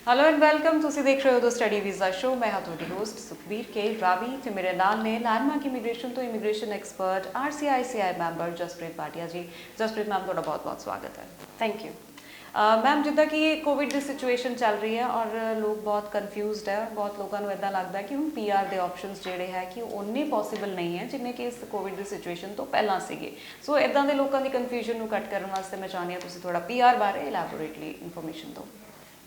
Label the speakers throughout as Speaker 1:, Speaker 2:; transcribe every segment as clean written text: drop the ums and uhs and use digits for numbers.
Speaker 1: Hello and welcome. ਤੁਸੀਂ ਦੇਖ ਰਹੇ ਹੋ ਦ ਸਟੱਡੀ ਵੀਜ਼ਾ ਸ਼ੋ। ਮੈਂ ਹਾਂ ਤੁਹਾਡੀ ਹੋਸਟ ਸੁਖਬੀਰ ਕੇ ਰਾਵੀ ਤੇ ਮੇਰੇ ਨਾਲ ਨੇ ਲੈਂਡਮਾਰਕ ਇਮੀਗ੍ਰੇਸ਼ਨ ਤੋਂ immigration expert RCICI member Jaspreet Bhatia ਜੀ। ਜਸਪ੍ਰੀਤ ਮੈਮ ਤੁਹਾਡਾ ਬਹੁਤ-ਬਹੁਤ ਸਵਾਗਤ ਹੈ।
Speaker 2: ਥੈਂਕ ਯੂ
Speaker 1: ਮੈਮ, ਜਿੱਦਾਂ ਕਿ ਕੋਵਿਡ ਦੀ ਸਿਚੁਏਸ਼ਨ ਚੱਲ ਰਹੀ ਹੈ ਔਰ ਲੋਕ ਬਹੁਤ ਕਨਫਿਊਜ਼ਡ ਹੈ। ਬਹੁਤ ਲੋਕਾਂ ਨੂੰ ਇੱਦਾਂ ਲੱਗਦਾ ਕਿ ਹੁਣ PR ਦੇ ਆਪਸ਼ਨਸ ਜਿਹੜੇ ਹੈ ਕਿ ਉਹਨੇ ਪੋਸੀਬਲ ਨਹੀਂ ਹੈ ਜਿੰਨੇ ਕਿ ਇਸ ਕੋਵਿਡ ਦੀ ਸਿਚੁਏਸ਼ਨ ਤੋਂ ਪਹਿਲਾਂ ਸੀਗੇ। ਸੋ ਇੱਦਾਂ ਦੇ ਲੋਕਾਂ ਦੀ ਕਨਫਿਊਜ਼ਨ ਨੂੰ ਕੱਟ ਕਰਨ ਵਾਸਤੇ ਮੈਂ ਚਾਹੁੰਦੀ ਹਾਂ ਤੁਸੀਂ ਥੋੜਾ PR ਬਾਰੇ ਇਲੈਬੋਰੇਟਲੀ ਇਨਫੋਰਮੇਸ਼ਨ ਦਿਓ।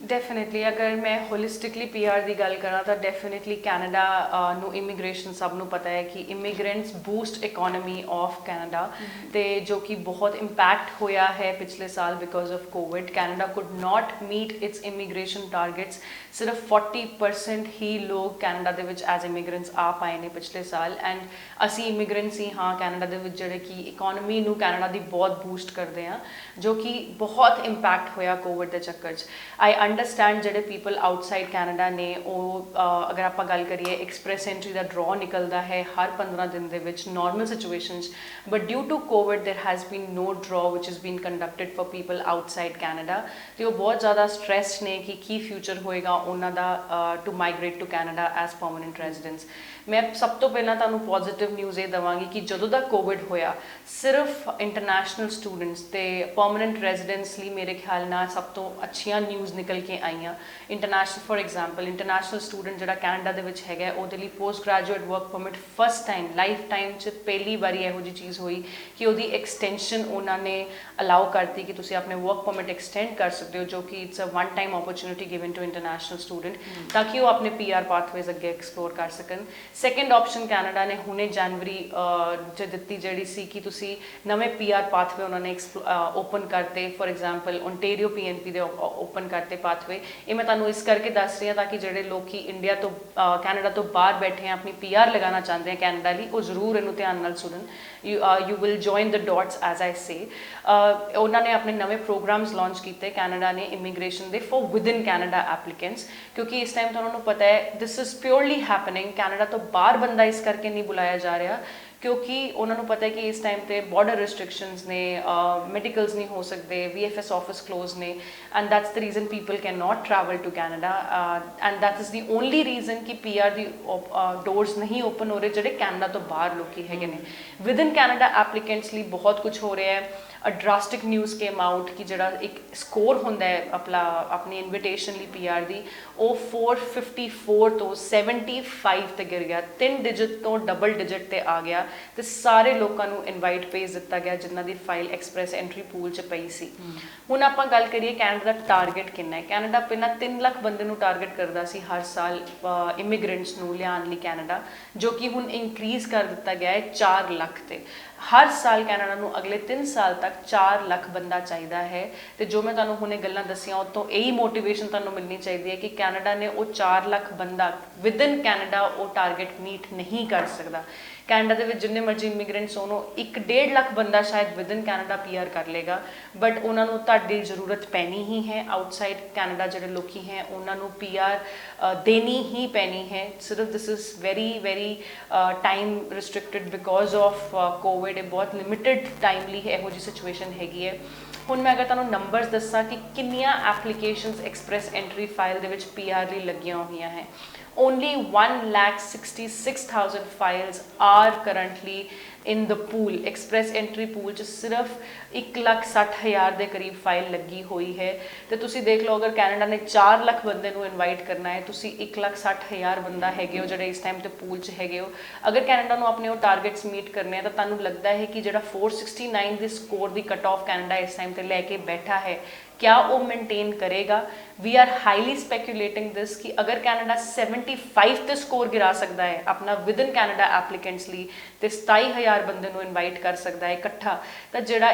Speaker 2: ਡੈਫੀਨੇਟਲੀ ਅਗਰ ਮੈਂ ਹੋਲਿਸਟਿਕਲੀ PR ਦੀ ਗੱਲ ਕਰਾਂ ਤਾਂ ਡੈਫੀਨੇਟਲੀ ਕੈਨੇਡਾ ਨੂੰ ਇਮੀਗ੍ਰੇਸ਼ਨ ਸਭ ਨੂੰ ਪਤਾ ਹੈ ਕਿ immigrants boost economy of Canada ਤੇ ਜੋ ਕਿ ਬਹੁਤ ਇੰਪੈਕਟ ਹੋਇਆ ਹੈ ਪਿਛਲੇ ਸਾਲ because of COVID. Canada could not meet its immigration targets. ਸਿਰਫ 40% ਹੀ ਲੋਕ ਕੈਨੇਡਾ ਦੇ ਵਿੱਚ ਐਜ਼ ਇਮੀਗ੍ਰੈਂਟਸ ਆ ਪਾਏ ਨੇ ਪਿਛਲੇ ਸਾਲ ਐਂਡ ਅਸੀਂ ਇਮੀਗ੍ਰੈਂਟਸ ਹੀ ਹਾਂ ਕੈਨੇਡਾ ਦੇ ਵਿੱਚ ਜਿਹੜੇ ਕਿ ਇਕੋਨਮੀ ਨੂੰ ਕੈਨੇਡਾ ਦੀ ਬਹੁਤ ਬੂਸਟ ਕਰਦੇ ਆ, ਜੋ ਕਿ ਬਹੁਤ ਇੰਪੈਕਟ ਹੋਇਆ ਕੋਵਿਡ ਦੇ ਚੱਕਰ 'ਚ। ਆਈ ਅੰਡਰਸਟੈਂਡ ਜਿਹੜੇ ਪੀਪਲ ਆਊਟਸਾਈਡ ਕੈਨੇਡਾ ਨੇ ਉਹ ਅਗਰ ਆਪਾਂ ਗੱਲ ਕਰੀਏ ਐਕਸਪ੍ਰੈਸ ਐਂਟਰੀ ਦਾ ਡਰਾਅ ਨਿਕਲਦਾ ਹੈ ਹਰ 15 ਦਿਨ ਦੇ ਵਿੱਚ normal situations, but due to COVID there has been no draw which is been conducted for people outside Canada ਤੇ ਉਹ ਬਹੁਤ ਜ਼ਿਆਦਾ ਸਟ੍ਰੈਸਡ ਨੇ ਕਿ ਕੀ ਫਿਊਚਰ ਹੋਏਗਾ ਉਹਨਾਂ ਦਾ to migrate to Canada as permanent residents. ਮੈਂ ਸਭ ਤੋਂ ਪਹਿਲਾਂ ਤੁਹਾਨੂੰ ਪੋਜ਼ੀਟਿਵ ਨਿਊਜ਼ ਇਹ ਦੇਵਾਂਗੀ ਕਿ ਜਦੋਂ ਦਾ ਕੋਵਿਡ ਹੋਇਆ ਸਿਰਫ ਇੰਟਰਨੈਸ਼ਨਲ ਸਟੂਡੈਂਟਸ ਤੇ ਪਰਮਾਨੈਂਟ ਰੈਜ਼ੀਡੈਂਟਸ ਲਈ ਮੇਰੇ ਖਿਆਲ ਨਾਲ ਸਭ ਤੋਂ ਅੱਛੀਆਂ ਨਿਊਜ਼ ਨਿਕਲ ਕੇ ਆਈਆਂ। International for example international student ਜਿਹੜਾ ਕੈਨੇਡਾ ਦੇ ਵਿੱਚ ਹੈਗਾ ਉਹਦੇ ਲਈ post graduate work permit first time life time 'ਚ ਪਹਿਲੀ ਵਾਰੀ ਇਹੋ ਜਿਹੀ ਚੀਜ਼ ਹੋਈ ਕਿ ਉਹਦੀ ਐਕਸਟੈਂਸ਼ਨ ਉਹਨਾਂ ਨੇ ਅਲਾਉ ਕਰਤੀ ਕਿ ਤੁਸੀਂ ਆਪਣੇ ਵਰਕ ਪਰਮਿਟ ਐਕਸਟੈਂਡ ਕਰ ਸਕਦੇ ਹੋ, ਜੋ ਕਿ it's a one time opportunity given to international student ਤਾਂ ਕਿ ਉਹ ਆਪਣੇ PR ਪਾਥਵੇਜ਼ ਅੱਗੇ ਐਕਸਪਲੋਰ ਕਰ ਸਕਣ। ਸੈਕੰਡ ਆਪਸ਼ਨ ਕੈਨੇਡਾ ਨੇ ਹੁਣੇ ਜਨਵਰੀ 'ਚ ਦਿੱਤੀ ਜਿਹੜੀ ਸੀ ਕਿ ਤੁਸੀਂ ਨਵੇਂ PR ਪਾਥਵੇ ਉਹਨਾਂ ਨੇ ਓਪਨ ਕਰਤੇ। ਫॉर ਐਗਜ਼ਾਮਪਲ ਓਨਟੇਰੀਓ PNP ਦੇ ਓਪਨ ਕਰਤੇ ਪਾਥਵੇ। ਇਹ ਮੈਂ ਤੁਹਾਨੂੰ ਇਸ ਕਰਕੇ ਦੱਸ ਰਹੀ ਹਾਂ ਤਾਂ ਕਿ ਜਿਹੜੇ ਲੋਕੀ ਇੰਡੀਆ ਤੋਂ ਕੈਨੇਡਾ ਤੋਂ ਬਾਹਰ ਬੈਠੇ ਆ ਆਪਣੀ PR ਲਗਾਉਣਾ ਚਾਹੁੰਦੇ ਆ ਕੈਨੇਡਾ ਲਈ ਉਹ ਜ਼ਰੂਰ ਇਹਨੂੰ ਧਿਆਨ ਨਾਲ ਸੁਣਨ। You will join the dots as I say. ਉਹਨਾਂ ਨੇ ਆਪਣੇ ਨਵੇਂ ਪ੍ਰੋਗਰਾਮਸ ਲਾਂਚ ਕੀਤੇ ਕੈਨੇਡਾ ਨੇ ਇਮੀਗ੍ਰੇਸ਼ਨ ਦੇ ਫॉर ਵਿਦਨ ਕੈਨੇਡਾ ਐਪਲੀਕੈਂਟਸ, ਕਿਉਂਕਿ ਇਸ ਟਾਈਮ ਤੁਹਾਨੂੰ ਪਤਾ ਹੈ this is purely happening. Canada ਤੋਂ ਬਾਹਰ ਬੰਦਾ ਇਸ ਕਰਕੇ ਨਹੀਂ ਬੁਲਾਇਆ ਜਾ ਰਿਹਾ ਕਿਉਂਕਿ ਉਹਨਾਂ ਨੂੰ ਪਤਾ ਹੈ ਕਿ ਇਸ ਟਾਈਮ ਤੇ ਬਾਰਡਰ ਰਿਸਟ੍ਰਿਕਸ਼ਨਸ ਨੇ, ਮੈਡੀਕਲਸ ਨਹੀਂ ਹੋ ਸਕਦੇ, VFS ਆਫਿਸ ਕਲੋਜ਼ ਨੇ and that's the reason people can not travel to Canada and that is the only reason ਕਿ PR ਦੀ ਡੋਰਸ ਨਹੀਂ ਓਪਨ ਹੋ ਰਹੇ ਜਿਹੜੇ ਕੈਨੇਡਾ ਤੋਂ ਬਾਹਰ ਲੋਕੀ ਹੈਗੇ ਨੇ। ਵਿਦਨ ਕੈਨੇਡਾ ਐਪਲੀਕੈਂਟਸ ਲਈ ਬਹੁਤ ਕੁਝ ਹੋ ਰਿਹਾ ਹੈ। ਅ ਡਰਾਸਟਿਕ ਨਿਊਜ਼ ਕੇਮ ਆਊਟ ਕਿ ਜਿਹੜਾ ਇੱਕ ਸਕੋਰ ਹੁੰਦਾ ਹੈ ਆਪਣੀ ਇਨਵੀਟੇਸ਼ਨ ਲਈ PR ਦੀ ਉਹ 454 ਤੋਂ 75 ਤੇ ਗਿਰ ਗਿਆ, 3 ਡਿਜਿਟ ਤੋਂ ਡਬਲ ਡਿਜਿਟ ਤੇ ਆ ਗਿਆ ਤੇ ਸਾਰੇ ਲੋਕਾਂ ਨੂੰ ਇਨਵਾਈਟ ਭੇਜ ਦਿੱਤਾ ਗਿਆ ਜਿਨ੍ਹਾਂ ਦੀ ਫਾਈਲ ਐਕਸਪ੍ਰੈਸ ਐਂਟਰੀ ਪੂਲ 'ਚ ਪਈ ਸੀ। ਹੁਣ ਆਪਾਂ ਗੱਲ ਕਰੀਏ ਕੈਨੇਡਾ ਦਾ ਟਾਰਗੇਟ ਕਿੰਨਾ ਹੈ। ਕੈਨੇਡਾ ਪਹਿਲਾਂ 3 ਲੱਖ ਬੰਦੇ ਨੂੰ ਟਾਰਗੇਟ ਕਰਦਾ ਸੀ ਹਰ ਸਾਲ ਇਮੀਗ੍ਰੈਂਟਸ ਨੂੰ ਲਿਆਉਣ ਲਈ ਕੈਨੇਡਾ, ਜੋ ਕਿ ਹੁਣ ਇਨਕਰੀਜ਼ ਕਰ ਦਿੱਤਾ ਗਿਆ ਹੈ 4 ਲੱਖ ਤੇ। ਹਰ ਸਾਲ ਕੈਨੇਡਾ ਨੂੰ ਅਗਲੇ 3 ਸਾਲ ਤੱਕ 4 ਲੱਖ ਬੰਦਾ ਚਾਹੀਦਾ ਹੈ ਤੇ ਜੋ ਮੈਂ ਤੁਹਾਨੂੰ ਹੁਣੇ ਗੱਲਾਂ ਦੱਸੀਆਂ ਉਹ ਤੋਂ ਇਹੀ ਮੋਟੀਵੇਸ਼ਨ ਤੁਹਾਨੂੰ ਮਿਲਣੀ ਚਾਹੀਦੀ ਹੈ ਕਿ ਕੈਨੇਡਾ ਨੇ ਉਹ 4 ਲੱਖ ਬੰਦਾ ਵਿਦਨ ਕੈਨੇਡਾ ਉਹ ਟਾਰਗੇਟ ਮੀਟ ਨਹੀਂ ਕਰ ਸਕਦਾ। ਕੈਨੇਡਾ ਦੇ ਵਿੱਚ ਜਿੰਨੇ ਮਰਜ਼ੀ ਇਮੀਗ੍ਰੈਂਟਸ ਹੋਣ ਉਹ 1-1.5 ਲੱਖ ਬੰਦਾ ਸ਼ਾਇਦ ਵਿਦਨ ਕੈਨੇਡਾ PR ਕਰ ਲੇਗਾ, ਬਟ ਉਹਨਾਂ ਨੂੰ ਤੁਹਾਡੀ ਜ਼ਰੂਰਤ ਪੈਣੀ ਹੀ ਹੈ। ਆਊਟਸਾਈਡ ਕੈਨੇਡਾ ਜਿਹੜੇ ਲੋਕੀ ਹੈ ਉਹਨਾਂ ਨੂੰ PR ਦੇਣੀ ਹੀ ਪੈਣੀ ਹੈ। ਸਿਰਫ this is very time restricted because of Covid. ਇਹ ਬਹੁਤ ਲਿਮਿਟਡ ਟਾਈਮ ਲਈ ਇਹੋ ਜਿਹੀ ਸਿਚੁਏਸ਼ਨ ਹੈਗੀ ਹੈ। ਹੁਣ ਮੈਂ ਅਗਰ ਤੁਹਾਨੂੰ ਨੰਬਰਸ ਦੱਸਾਂ ਕਿ ਕਿੰਨੀਆਂ ਐਪਲੀਕੇਸ਼ਨਸ ਐਕਸਪ੍ਰੈਸ ਐਂਟਰੀ ਫਾਈਲ ਦੇ ਵਿੱਚ PR ਲਈ ਲੱਗੀਆਂ ਹੋਈਆਂ ਹੈ, only 1,66,000 files are currently in the pool। express entry pool 'ਚ ਸਿਰਫ 1,60,000 ਦੇ ਕਰੀਬ ਫਾਈਲ ਲੱਗੀ ਹੋਈ ਹੈ ਤੇ ਤੁਸੀਂ ਦੇਖ ਲਓ ਅਗਰ ਕੈਨੇਡਾ ਨੇ 4 ਲੱਖ ਬੰਦੇ ਨੂੰ ਇਨਵਾਈਟ ਕਰਨਾ ਹੈ, ਤੁਸੀਂ 1,60,000 ਬੰਦਾ ਹੈਗੇ ਹੋ ਜਿਹੜੇ ਇਸ ਟਾਈਮ ਤੇ ਪੂਲ 'ਚ ਹੈਗੇ ਹੋ। ਅਗਰ ਕੈਨੇਡਾ ਨੂੰ ਆਪਣੇ ਉਹ ਟਾਰਗੇਟਸ ਮੀਟ ਕਰਨੇ ਆ ਤਾਂ ਤੁਹਾਨੂੰ ਲੱਗਦਾ ਹੈ ਕਿ ਜਿਹੜਾ 469 ਦੇ score the cut of Canada ਇਸ ਟਾਈਮ ਤੇ ਲੈ ਕੇ ਬੈਠਾ ਹੈ क्या वो मेनटेन करेगा। We are highly speculating this कि अगर कैनेडा 75 ते स्कोर गिरा सकता है अपना विदन कैनेडा एप्लीकेंट्स लिए तो 27,000 बंदे को इनवाइट कर सकता है इकट्ठा। तो जोड़ा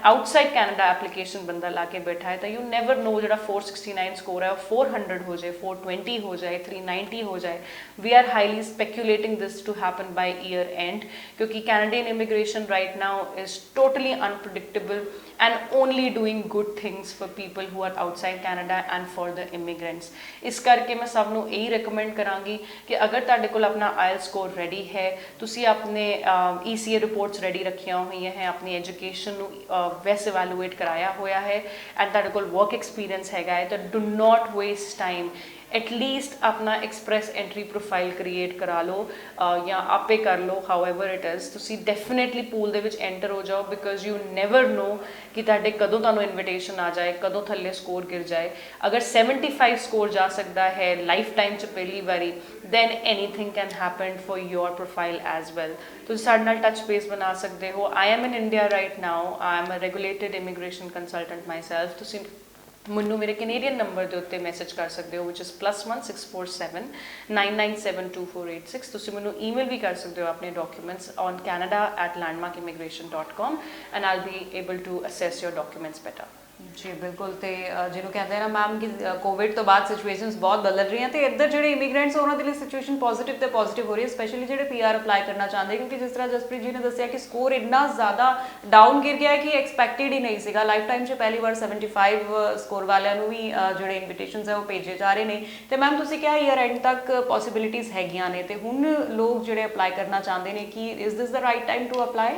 Speaker 2: आउटसाइड कैनेडा एप्लीकेशन बंदा ला के बैठा है तो यू नैवर नो जो 469 स्कोर है 400 हो जाए, 420 हो जाए, 390 हो जाए। We are highly speculating this to happen by year end क्योंकि Canadian immigration right now is totally unpredictable and only doing good things options for people who are outside Canada and for the immigrants. ਇਸ ਕਰਕੇ ਮੈਂ ਸਭ ਨੂੰ ਇਹੀ recommend ਕਰਾਂਗੀ ਕਿ ਅਗਰ ਤੁਹਾਡੇ ਕੋਲ ਆਪਣਾ IELTS ਸਕੋਰ ਰੈਡੀ ਹੈ, ਤੁਸੀਂ ਆਪਣੇ ECA ਰਿਪੋਰਟਸ ਰੈਡੀ ਰੱਖੀਆਂ ਹੋਈਆਂ ਹੈ, ਆਪਣੀ ਐਜੂਕੇਸ਼ਨ ਨੂੰ ਵੈਸ ਇਵੈਲੂਏਟ ਕਰਾਇਆ ਹੋਇਆ ਹੈ ਐਂਡ ਤੁਹਾਡੇ ਕੋਲ ਵਰਕ ਐਕਸਪੀਰੀਅੰਸ ਹੈਗਾ ਹੈ, ਤਾਂ do not waste time. At least अपना एक्सप्रैस एंट्री प्रोफाइल क्रिएट करा लो या आपे कर लो, हाउएवर इट इज़। तुसी डेफिनेटली पूल दे विच एंटर हो जाओ बिकॉज यू नैवर नो कि तुहाडे कदों तुहानूं इनविटेशन आ जाए, कदों थल्ले स्कोर गिर जाए। अगर 75 स्कोर जा सकता है लाइफ टाइम च पहली बारी, then anything can happen for your profile as well. तुसीं साडे नाल टच बेस बना सकते हो। I am in India right now, I am a regulated immigration consultant myself. तुसीं ਮੈਨੂੰ ਮੇਰੇ ਕੈਨੇਡੀਅਨ ਨੰਬਰ ਦੇ ਉੱਤੇ ਮੈਸੇਜ ਕਰ ਸਕਦੇ ਹੋ which is +1 647 997 2486। ਤੁਸੀਂ ਮੈਨੂੰ ਈਮੇਲ ਵੀ ਕਰ ਸਕਦੇ ਹੋ ਆਪਣੇ documents on canada@landmarkimmigration.com and I'll be able to assess your documents better।
Speaker 1: ਜੀ ਬਿਲਕੁਲ। ਤੇ ਜਿਹਨੂੰ ਕਹਿੰਦੇ ਨਾ ਮੈਮ ਕਿ ਕੋਵਿਡ ਤੋਂ ਬਾਅਦ ਸਿਚੁਏਸ਼ਨਸ ਬਹੁਤ ਬਦਲ ਰਹੀਆਂ ਤੇ ਇੱਧਰ ਜਿਹੜੇ ਇਮੀਗ੍ਰੈਂਟਸ ਉਹਨਾਂ ਦੇ ਲਈ ਸਿਚੁਏਸ਼ਨ ਪੋਜ਼ਿਟਿਵ ਤੇ ਪੋਜ਼ਿਟਿਵ ਹੋ ਰਹੀ ਹੈ, ਸਪੈਸ਼ਲੀ ਜਿਹੜੇ PR ਅਪਲਾਈ ਕਰਨਾ ਚਾਹੁੰਦੇ, ਕਿਉਂਕਿ ਜਿਸ ਤਰ੍ਹਾਂ ਜਸਪ੍ਰੀਤ ਜੀ ਨੇ ਦੱਸਿਆ ਕਿ ਸਕੋਰ ਇੰਨਾ ਜ਼ਿਆਦਾ ਡਾਊਨ ਗਿਰ ਗਿਆ ਹੈ ਕਿ ਐਕਸਪੈਕਟਡ ਹੀ ਨਹੀਂ ਸੀਗਾ। ਲਾਈਫ ਟਾਈਮ 'ਚ ਪਹਿਲੀ ਵਾਰ 75 ਸਕੋਰ ਵਾਲਿਆਂ ਨੂੰ ਵੀ ਜਿਹੜੇ ਇਨਵੀਟੇਸ਼ਨਸ ਹੈ ਉਹ ਭੇਜੇ ਜਾ ਰਹੇ ਨੇ। ਤੇ ਮੈਮ ਤੁਸੀਂ ਕਿਹਾ ਈਅਰ ਐਂਡ ਤੱਕ ਪੋਸੀਬਿਲਿਟੀਜ਼ ਹੈਗੀਆਂ ਨੇ, ਤੇ ਹੁਣ ਲੋਕ ਜਿਹੜੇ ਅਪਲਾਈ ਕਰਨਾ ਚਾਹੁੰਦੇ ਨੇ ਕਿ is this the right time to apply?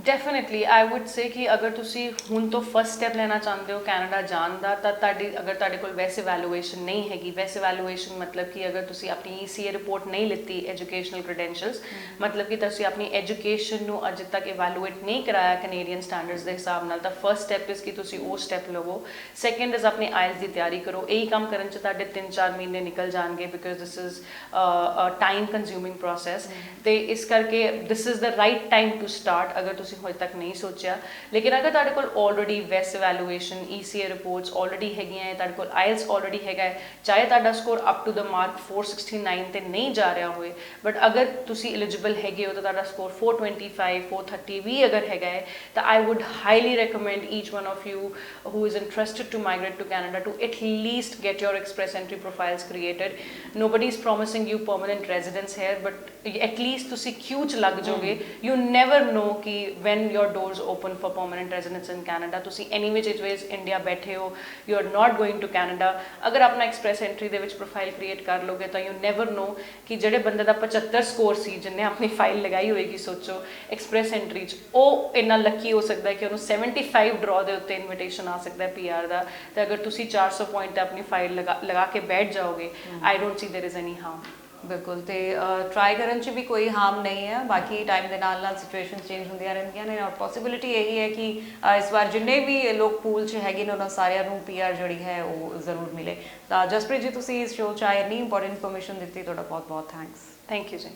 Speaker 2: Definitely I would say ਕਿ ਅਗਰ ਤੁਸੀਂ ਹੁਣ ਤੋਂ ਫਸਟ ਸਟੈਪ ਲੈਣਾ ਚਾਹੁੰਦੇ ਹੋ ਕੈਨੇਡਾ ਜਾਣ ਦਾ, ਤਾਂ ਅਗਰ ਤੁਹਾਡੇ ਕੋਲ ਵੈਸੇ ਵੈਲੂਏਸ਼ਨ ਨਹੀਂ ਹੈਗੀ, ਵੈਸੇ ਵੈਲੂਏਸ਼ਨ ਮਤਲਬ ਕਿ ਅਗਰ ਤੁਸੀਂ ਆਪਣੀ ECA ਰਿਪੋਰਟ ਨਹੀਂ ਲਿੱਤੀ, ਐਜੂਕੇਸ਼ਨਲ ਕ੍ਰੈਡੈਂਸ਼ੀਅਲਸ, ਮਤਲਬ ਕਿ ਤੁਸੀਂ ਆਪਣੀ ਐਜੂਕੇਸ਼ਨ ਨੂੰ ਅਜੇ ਤੱਕ ਇਵੈਲੂਏਟ ਨਹੀਂ ਕਰਾਇਆ ਕੈਨੇਡੀਅਨ ਸਟੈਂਡਰਡਸ ਦੇ ਹਿਸਾਬ ਨਾਲ, ਤਾਂ ਫਸਟ ਸਟੈਪ ਇਜ਼ ਕਿ ਤੁਸੀਂ ਉਹ ਸਟੈਪ ਲਵੋ। ਸੈਕਿੰਡ ਇਜ਼ ਆਪਣੀ IELTS ਦੀ ਤਿਆਰੀ ਕਰੋ। ਇਹੀ ਕੰਮ ਕਰਨ 'ਚ ਤੁਹਾਡੇ 3-4 ਮਹੀਨੇ ਨਿਕਲ ਜਾਣਗੇ because this is time consuming process. ਤੇ ਇਸ ਕਰਕੇ this is the right time to start ਅਗਰ ਤੁਸੀਂ ਹੋਏ ਤੱਕ ਨਹੀਂ ਸੋਚਿਆ। ਲੇਕਿਨ ਅਗਰ ਤੁਹਾਡੇ ਕੋਲ ਆਲਰੇਡੀ ਵੈਸ ਵੈਲੂਏਸ਼ਨ, ECA ਰਿਪੋਰਟਸ ਆਲਰੇਡੀ ਹੈਗੀਆਂ ਹੈ, ਤੁਹਾਡੇ ਕੋਲ IELTS ਆਲਰੇਡੀ ਹੈਗਾ ਹੈ, ਚਾਹੇ ਤੁਹਾਡਾ score up to the mark 469 ਤੇ ਨਹੀਂ ਜਾ ਰਿਹਾ ਹੋਵੇ, ਬਟ ਅਗਰ ਤੁਸੀਂ ਐਲੀਜੀਬਲ ਹੈਗੇ ਹੋ ਤਾਂ ਤੁਹਾਡਾ ਸਕੋਰ 425 430 ਵੀ ਅਗਰ ਹੈਗਾ ਹੈ, ਤਾਂ I would highly recommend each one of you who is interested to migrate to Canada to at least get your express entry profiles created। Nobody is promising you permanent residence here, but at least ਤੁਸੀਂ queue 'ਚ ਲੱਗ ਜਾਓਗੇ। You never know ਕਿ when your doors open for permanent residence in Canada, ਤੁਸੀਂ any which ways India ਬੈਠੇ ਹੋ, you are not going to Canada। ਅਗਰ ਆਪਣਾ express entry ਦੇ ਵਿੱਚ ਪ੍ਰੋਫਾਈਲ ਕ੍ਰੀਏਟ ਕਰ ਲੋਗੇ ਤਾਂ you never know ਕਿ ਜਿਹੜੇ ਬੰਦੇ ਦਾ 75 ਸਕੋਰ ਸੀ, ਜਿਹਨੇ ਆਪਣੀ ਫਾਈਲ ਲਗਾਈ ਹੋਏਗੀ, ਸੋਚੋ express entry 'ਚ, ਉਹ ਇੰਨਾ ਲੱਕੀ ਹੋ ਸਕਦਾ ਹੈ ਕਿ ਉਹਨੂੰ 75 ਡਰਾ ਦੇ ਉੱਤੇ ਇਨਵੀਟੇਸ਼ਨ ਆ ਸਕਦਾ ਹੈ PR ਦਾ। ਤੇ ਅਗਰ ਤੁਸੀਂ 400 ਪੁਆਇੰਟ ਤੇ ਆਪਣੀ ਫਾਈਲ ਲਗਾ ਕੇ ਬੈਠ ਜਾਓਗੇ, ਆਈ ਡੋਂਟ ਸੀ ਦੇयर ਇਜ਼ ਐਨੀ ਹਾਰਮ।
Speaker 1: ਬਿਲਕੁਲ। ਤੇ ਟਰਾਈ ਕਰਨ 'ਚ ਵੀ ਕੋਈ ਹਾਰਮ ਨਹੀਂ ਹੈ। ਬਾਕੀ ਟਾਈਮ ਦੇ ਨਾਲ ਨਾਲ ਸਿਚੁਏਸ਼ਨ ਚੇਂਜ ਹੁੰਦੀਆਂ ਰਹਿੰਦੀਆਂ ਨੇ ਔਰ ਪੋਸੀਬਿਲਿਟੀ ਇਹੀ ਹੈ ਕਿ ਇਸ ਵਾਰ ਜਿੰਨੇ ਵੀ ਲੋਕ ਪੂਲ 'ਚ ਹੈਗੇ ਨੇ ਉਹਨਾਂ ਸਾਰਿਆਂ ਨੂੰ PR ਜਿਹੜੀ ਹੈ ਉਹ ਜ਼ਰੂਰ ਮਿਲੇ। ਤਾਂ ਜਸਪ੍ਰੀਤ ਜੀ, ਤੁਸੀਂ ਇਸ ਸ਼ੋਅ 'ਚ ਆਏ ਇੰਨੀ ਇੰਪੋਰਟੈਂਟ ਇਨਫੋਰਮੇਸ਼ਨ ਦਿੱਤੀ, ਤੁਹਾਡਾ ਬਹੁਤ ਬਹੁਤ ਥੈਂਕਸ।
Speaker 2: ਥੈਂਕ ਯੂ ਜੀ।